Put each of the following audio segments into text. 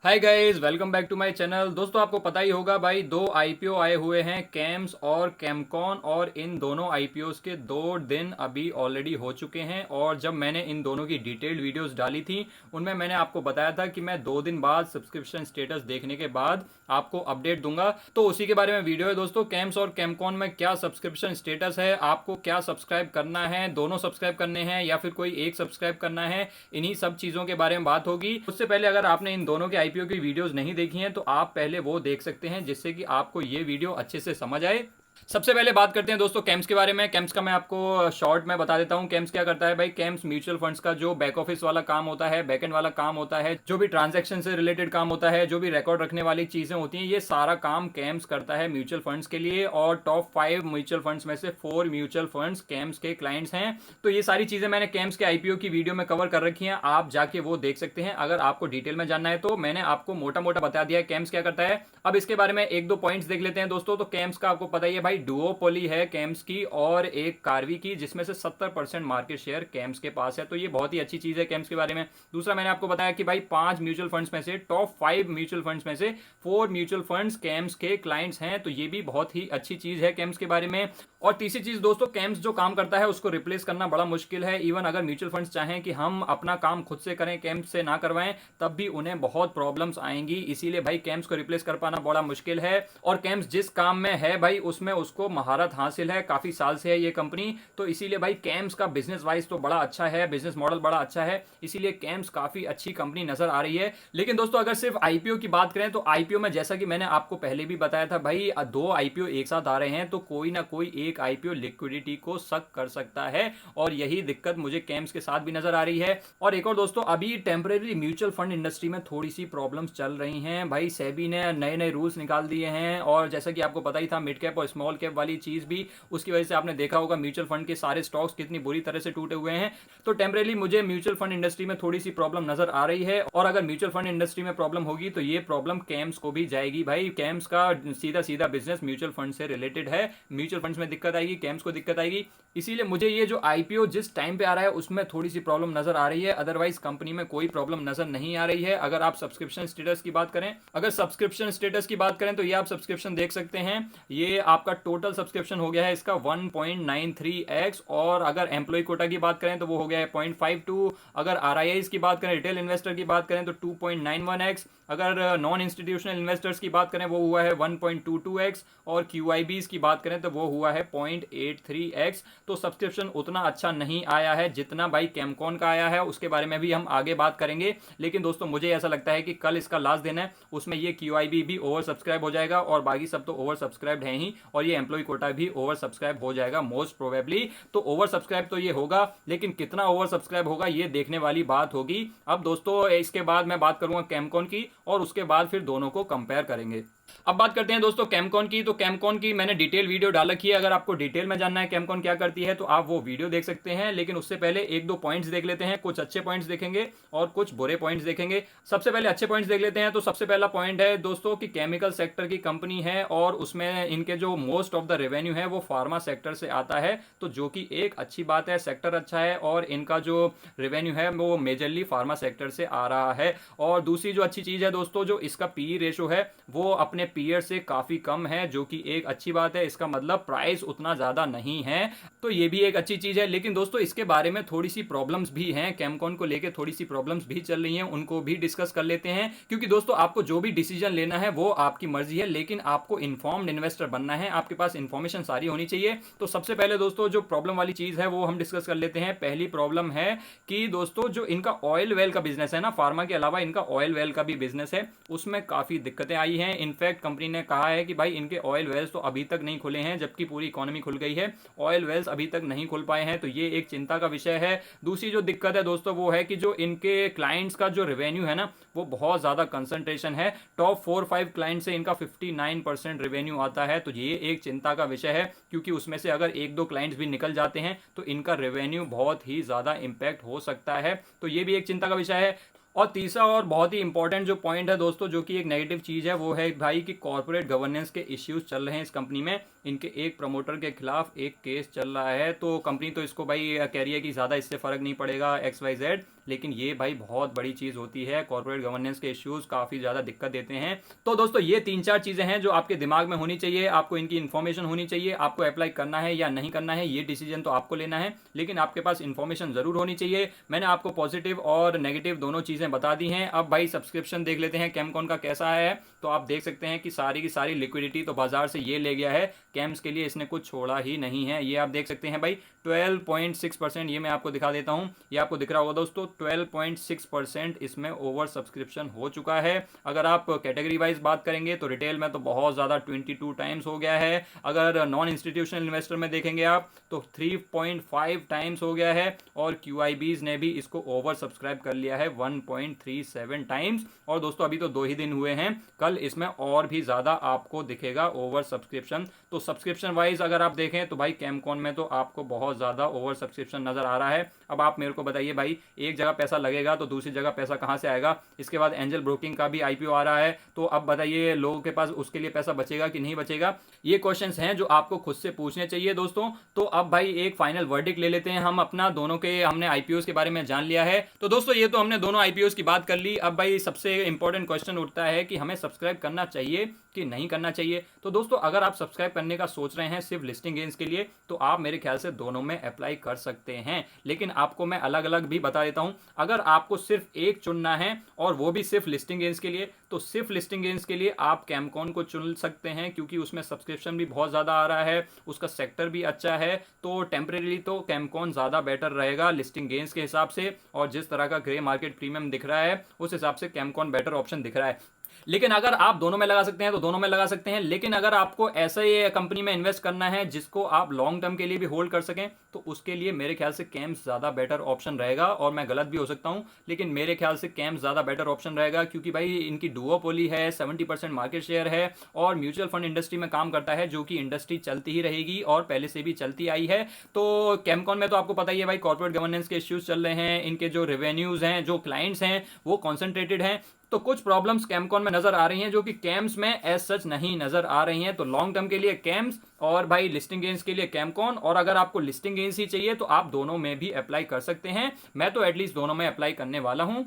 Hi guys, welcome back to my channel. दोस्तों, आपको पता ही होगा भाई, दो आईपीओ आए हुए हैं, कैम्स और कैमकॉन। और इन दोनों आईपीओस के 2 दिन अभी ऑलरेडी हो चुके हैं। और जब मैंने इन दोनों की डिटेल्ड वीडियोस डाली थी, उनमें मैंने आपको बताया था कि मैं 2 दिन बाद सब्सक्रिप्शन स्टेटस देखने के बाद आपको अपडेट दूंगा। तो उसी के बारे में वीडियो है दोस्तों। कैम्स और कैमकॉन में क्या सब्सक्रिप्शन स्टेटस है, आपको क्या सब्सक्राइब करना है, दोनों सब्सक्राइब करने हैं या फिर कोई एक सब्सक्राइब करना है, इन्हीं सब चीजों के बारे में बात होगी। उससे पहले अगर आपने इन दोनों के आईपीओ की वीडियोस नहीं देखी हैं तो आप पहले वो देख सकते हैं, जिससे कि आपको ये वीडियो अच्छे से समझ आए। सबसे पहले बात करते हैं दोस्तों कैम्स के बारे में। कैम्स का मैं आपको शॉर्ट में बता देता हूं। कैम्स क्या करता है भाई, कैम्स म्यूचुअल फंड्स का जो बैक ऑफिस वाला काम होता है, बैकएंड वाला काम होता है, जो भी ट्रांजैक्शन से रिलेटेड काम होता है, जो भी रिकॉर्ड रखने वाली चीजें होती हैं, ये सारा काम कैम्स करता है म्यूचुअल फंड्स के लिए। और टॉप 5 म्यूचुअल फंड्स में से 4 म्यूचुअल फंड्स कैम्स के क्लाइंट्स हैं। तो ये सारी चीजें मैंने कैम्स के आईपीओ की वीडियो में कवर कर रखी हैं, आप जाके वो देख सकते हैं। अगर आपको डिटेल में जानना है तो मैंने आपको मोटा मोटा बता दिया है कैम्स क्या करता है। अब इसके बारे में एक दो पॉइंट्स देख लेते हैं दोस्तों। तो कैम्स का आपको पता ही है भाई, डुओपोली है कैम्स की और एक कार्वी की, जिसमें से 70% मार्केट शेयर कैम्स के पास है। तो ये बहुत ही अच्छी चीज है कैम्स के बारे में। दूसरा, मैंने आपको बताया कि भाई 5 म्यूचुअल फंड्स में से, टॉप 5 म्यूचुअल फंड्स में से 4 म्यूचुअल फंड्स कैम्स के क्लाइंट्स हैं। तो ये भी बहुत ही अच्छी चीज है कैम्स के बारे में। और तीसरी चीज दोस्तों, कैम्स जो काम करता है उसको रिप्लेस करना बड़ा मुश्किल है। इवन अगर म्यूचुअल फंड्स चाहें कि हम अपना काम खुद से करें, कैम्स से ना करवाएं, तब भी उन्हें बहुत प्रॉब्लम्स आएंगी। इसीलिए भाई कैम्स को रिप्लेस कर पाना बड़ा मुश्किल है। और कैम्स जिस काम में है भाई, उसमें उसको महारत हासिल है, काफी साल से है ये कंपनी। तो इसीलिए भाई कैम्स का बिजनेस वाइज तो बड़ा अच्छा है, बिजनेस मॉडल बड़ा अच्छा है। इसीलिए कैम्स काफी अच्छी कंपनी नजर आ रही है। लेकिन दोस्तों, अगर सिर्फ आईपीओ की बात करें तो आईपीओ में, जैसा कि मैंने आपको पहले भी बताया था भाई, 2 आईपीओ एक साथ आ रहे हैं तो कोई ना कोई एक आईपीओ लिक्विडिटी को सक कर सकता है। और यही दिक्कत मुझे कैम्स के साथ भी नजर आ रही है। और एक और दोस्तों, अभी टेम्परेरी म्यूचुअल फंड इंडस्ट्री में थोड़ी सी प्रॉब्लम्स चल रही हैं भाई। सेबी ने नए नए रूल्स निकाल दिए हैं। और जैसा कि आपको पता ही था, मिड कैप और स्मॉल कैप वाली चीज भी, उसकी वजह से आपने देखा होगा म्यूचुअल फंड के सारे स्टॉक्स कितनी बुरी तरह से टूटे हुए हैं। तो टेम्परेरी मुझे म्यूचुअल फंड इंडस्ट्री में थोड़ी सी प्रॉब्लम नजर आ रही है। और अगर म्यूचुअल फंड इंडस्ट्री में प्रॉब्लम होगी तो ये प्रॉब्लम कैम्स को भी जाएगी भाई। कैम्स का सीधा सीधा बिजनेस म्यूचुअल फंड से रिलेटेड है। म्यूचुअल फंड्स में दिक्कत आएगी, कैम्स को दिक्कत आएगी। इसीलिए मुझे ये जो आईपीओ जिस टाइम पे आ रहा है उसमें थोड़ी सी प्रॉब्लम नजर आ रही है। अदरवाइज कंपनी में कोई प्रॉब्लम नजर नहीं आ रही है। अगर आप सब्सक्रिप्शन स्टेटस की बात करें, अगर सब्सक्रिप्शन स्टेटस की बात करें तो ये आप सब्सक्रिप्शन देख सकते हैं। ये आपका टोटल सब्सक्रिप्शन हो गया है इसका 1.93x। और अगर एम्प्लॉय कोटा की बात करें तो वो हो गया है 0.52। अगर आरआईआईज की बात करें, रिटेल इन्वेस्टर की बात करें तो 2.91x। अगर नॉन इंस्टीट्यूशनल इन्वेस्टर्स की बात करें वो हुआ है 1.22x। और क्यूआईबीज की बात करें तो वो हुआ है 0.83x। तो सब्सक्रिप्शन उतना अच्छा नहीं आया है जितना भाई कैमकॉन का आया है। उसके बारे में भी हम आगे बात करेंगे। लेकिन दोस्तों, मुझे ऐसा लगता है कि कल इसका लास्ट दिन है, उसमें ये क्यूआईबी भी ओवर सब्सक्राइब हो जाएगा और बाकी सब तो ओवर सब्सक्राइब्ड है ही। और ये एम्प्लॉय कोटा भी ओवर सब्सक्राइब हो जाएगा मोस्ट प्रोबेबली। तो ओवर सब्सक्राइब तो ये होगा, लेकिन कितना ओवर सब्सक्राइब होगा ये देखने वाली बात होगी। अब दोस्तों, इसके बाद मैं बात करूंगा कैमकॉन की और उसके बाद फिर दोनों को कंपेयर करेंगे। अब बात करते हैं दोस्तों कैमकॉन की। तो कैमकॉन की मैंने डिटेल वीडियो डाल रखी है। अगर आपको डिटेल में जानना है कैमकॉन क्या करती है तो आप वो वीडियो देख सकते हैं। लेकिन उससे पहले एक दो पॉइंट्स देख लेते हैं। कुछ अच्छे पॉइंट्स देखेंगे और कुछ बुरे पॉइंट्स देखेंगे। सबसे पहले अच्छे पॉइंट्स देख लेते हैं। तो सबसे पहला पॉइंट है दोस्तों कि केमिकल सेक्टर की कंपनी है और उसमें इनके जो मोस्ट ऑफ द रेवेन्यू है वो फार्मा सेक्टर से आता है। तो जो कि एक अच्छी बात है, सेक्टर अच्छा है और इनका जो रेवेन्यू है वो मेजरली फार्मा सेक्टर से आ रहा है। और दूसरी जो अच्छी चीज है दोस्तों, जो इसका पी रेशो है वो अपने पीयर से काफी कम है, जो कि एक अच्छी बात है। इसका मतलब प्राइस उतना ज्यादा नहीं है, तो ये भी एक अच्छी चीज है। लेकिन दोस्तों, इसके बारे में थोड़ी सी प्रॉब्लम्स भी हैं, कैमकॉन को लेकर थोड़ी सी प्रॉब्लम्स भी चल रही हैं, उनको भी डिस्कस कर लेते हैं। क्योंकि दोस्तों, आपको जो भी डिसीजन लेना है वो आपकी मर्जी है, लेकिन आपको इन्फॉर्म्ड इन्वेस्टर बनना है, आपके पास इंफॉर्मेशन सारी होनी चाहिए। तो सबसे पहले दोस्तों, जो प्रॉब्लम वाली चीज है वो हम डिस्कस कर लेते हैं। पहली प्रॉब्लम है कि दोस्तों, जो इनका ऑयल वेल का बिजनेस है ना, फार्मा के अलावा इनका ऑयल वेल का भी बिजनेस है, उसमें काफी दिक्कतें आई हैं। इनफैक्ट कंपनी ने कहा है कि भाई इनके ऑयल वेल्स तो अभी तक नहीं खुले हैं, जबकि पूरी इकोनॉमी खुल गई है, ऑयल वेल्स अभी तक नहीं खुल पाए हैं। तो ये एक चिंता का विषय है। दूसरी जो दिक्कत है दोस्तों वो है कि जो इनके क्लाइंट्स का जो रेवेन्यू है ना, वो बहुत ज्यादा कंसंट्रेशन है। टॉप 4-5 क्लाइंट से इनका 59% रेवेन्यू आता है। तो ये एक चिंता का विषय है, क्योंकि उसमें से अगर एक दो क्लाइंट्स भी निकल जाते हैं तो इनका रेवेन्यू बहुत ही ज्यादा इंपैक्ट हो सकता है। तो ये भी एक चिंता का विषय है। और तीसरा और बहुत ही इंपॉर्टेंट जो पॉइंट है दोस्तों, जो कि एक नेगेटिव चीज है, वो है भाई कि कॉर्पोरेट गवर्नेंस के इश्यूज चल रहे हैं इस कंपनी में। इनके एक प्रमोटर के खिलाफ एक केस चल रहा है। तो कंपनी तो इसको भाई कह रही है कि ज्यादा इससे फर्क नहीं पड़ेगा XYZ, लेकिन ये भाई बहुत बड़ी चीज़ होती है। कॉर्पोरेट गवर्नेंस के इश्यूज काफ़ी ज़्यादा दिक्कत देते हैं। तो दोस्तों ये 3-4 चीज़ें हैं जो आपके दिमाग में होनी चाहिए, आपको इनकी इन्फॉर्मेशन होनी चाहिए। आपको अप्लाई करना है या नहीं करना है ये डिसीजन तो आपको लेना है, लेकिन आपके पास इन्फॉर्मेशन ज़रूर होनी चाहिए। मैंने आपको पॉजिटिव और नेगेटिव दोनों चीज़ें बता दी हैं। अब भाई सब्सक्रिप्शन देख लेते हैं कैमकॉन का कैसा है। तो आप देख सकते हैं कि सारी की सारी लिक्विडिटी तो बाजार से ये ले गया है, कैम्स के लिए इसने कुछ छोड़ा ही नहीं है। ये आप देख सकते हैं भाई 12.6%, ये मैं आपको दिखा देता हूं, ये आपको दिख रहा होगा दोस्तों 12.6% इसमें ओवर सब्सक्रिप्शन हो चुका है। अगर आप कैटेगरी वाइज बात करेंगे तो रिटेल में तो बहुत ज़्यादा 22 टाइम्स हो गया है। अगर नॉन इंस्टीट्यूशनल इन्वेस्टर में देखेंगे आप तो 3.5 टाइम्स हो गया है, और QIBs ने भी इसको ओवर सब्सक्राइब कर लिया है 1.37 टाइम्स। और दोस्तों अभी तो 2 ही दिन हुए हैं, कल इसमें और भी ज़्यादा आपको दिखेगा ओवर सब्सक्रिप्शन। तो सब्सक्रिप्शन वाइज अगर आप देखें तो भाई कैमकॉन में तो आपको बहुत ज़्यादा ओवर सब्सक्रिप्शन नज़र आ रहा है। अब आप मेरे को बताइए भाई, एक जगह पैसा लगेगा तो दूसरी जगह पैसा कहाँ से आएगा? इसके बाद एंजल ब्रोकिंग का भी IPO आ रहा है, तो अब बताइए लोगों के पास उसके लिए पैसा बचेगा कि नहीं बचेगा? ये क्वेश्चंस हैं जो आपको खुद से पूछने चाहिए दोस्तों। तो अब भाई एक फाइनल वर्डिक्ट ले लेते हैं हम अपना, दोनों के हमने IPOs के बारे में जान लिया है। तो दोस्तों ये तो हमने दोनों IPOs की बात कर ली। अब भाई सबसे इंपॉर्टेंट क्वेश्चन उठता है कि हमें सब्सक्राइब करना चाहिए कि नहीं करना चाहिए। तो दोस्तों अगर आप सब्सक्राइब करने का सोच रहे हैं सिर्फ लिस्टिंग गेन्स के लिए, तो आप मेरे ख्याल से दोनों में अप्लाई कर सकते हैं। लेकिन आपको मैं अलग अलग भी बता देता हूं, अगर आपको सिर्फ एक चुनना है और वो भी सिर्फ लिस्टिंग गेन्स के लिए, तो सिर्फ लिस्टिंग गेन्स के लिए आप कैमकॉन को चुन सकते हैं, क्योंकि उसमें सब्सक्रिप्शन भी बहुत ज़्यादा आ रहा है, उसका सेक्टर भी अच्छा है। तो टेम्परेरी तो कैमकॉन ज़्यादा बेटर रहेगा लिस्टिंग गेन्स के हिसाब से, और जिस तरह का ग्रे मार्केट प्रीमियम दिख रहा है उस हिसाब से कैमकॉन बेटर ऑप्शन दिख रहा है। लेकिन अगर आप दोनों में लगा सकते हैं तो दोनों में लगा सकते हैं। लेकिन अगर आपको ऐसे कंपनी में इन्वेस्ट करना है जिसको आप लॉन्ग टर्म के लिए भी होल्ड कर सकें, तो उसके लिए मेरे ख्याल से कैम्स ज़्यादा बेटर ऑप्शन रहेगा। और मैं गलत भी हो सकता हूं, लेकिन मेरे ख्याल से कैम्स ज़्यादा बेटर ऑप्शन रहेगा, क्योंकि भाई इनकी डुओपोली है, 70% मार्केट शेयर है, और म्यूचुअल फंड इंडस्ट्री में काम करता है, जो कि इंडस्ट्री चलती ही रहेगी और पहले से भी चलती आई है। तो कैमकॉन में तो आपको पता ही है भाई कॉर्पोरेट गवर्नेंस के इश्यूज चल रहे हैं, इनके जो रेवेन्यूज हैं, जो क्लाइंट्स हैं वो कॉन्सेंट्रेटेड हैं। तो कुछ प्रॉब्लम्स कैमकॉन में नजर आ रही हैं जो कि कैम्स में एज सच नहीं नजर आ रही हैं। तो लॉन्ग टर्म के लिए कैम्स और भाई लिस्टिंग गेन्स के लिए कैमकॉन, और अगर आपको लिस्टिंग गेन्स ही चाहिए तो आप दोनों में भी अप्लाई कर सकते हैं। मैं तो एटलीस्ट दोनों में अप्लाई करने वाला हूं।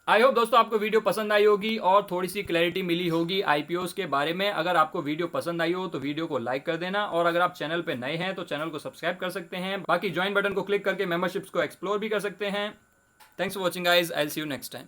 आई होप दोस्तों आपको वीडियो पसंद आई होगी और थोड़ी सी क्लैरिटी मिली होगी IPOs के बारे में। अगर आपको वीडियो पसंद आई हो तो वीडियो को लाइक कर देना, और अगर आप चैनल पे नए हैं तो चैनल को सब्सक्राइब कर सकते हैं। बाकी ज्वाइन बटन को क्लिक करके मेंबरशिप्स को एक्सप्लोर भी कर सकते हैं। Thanks for watching guys, I will see you next time.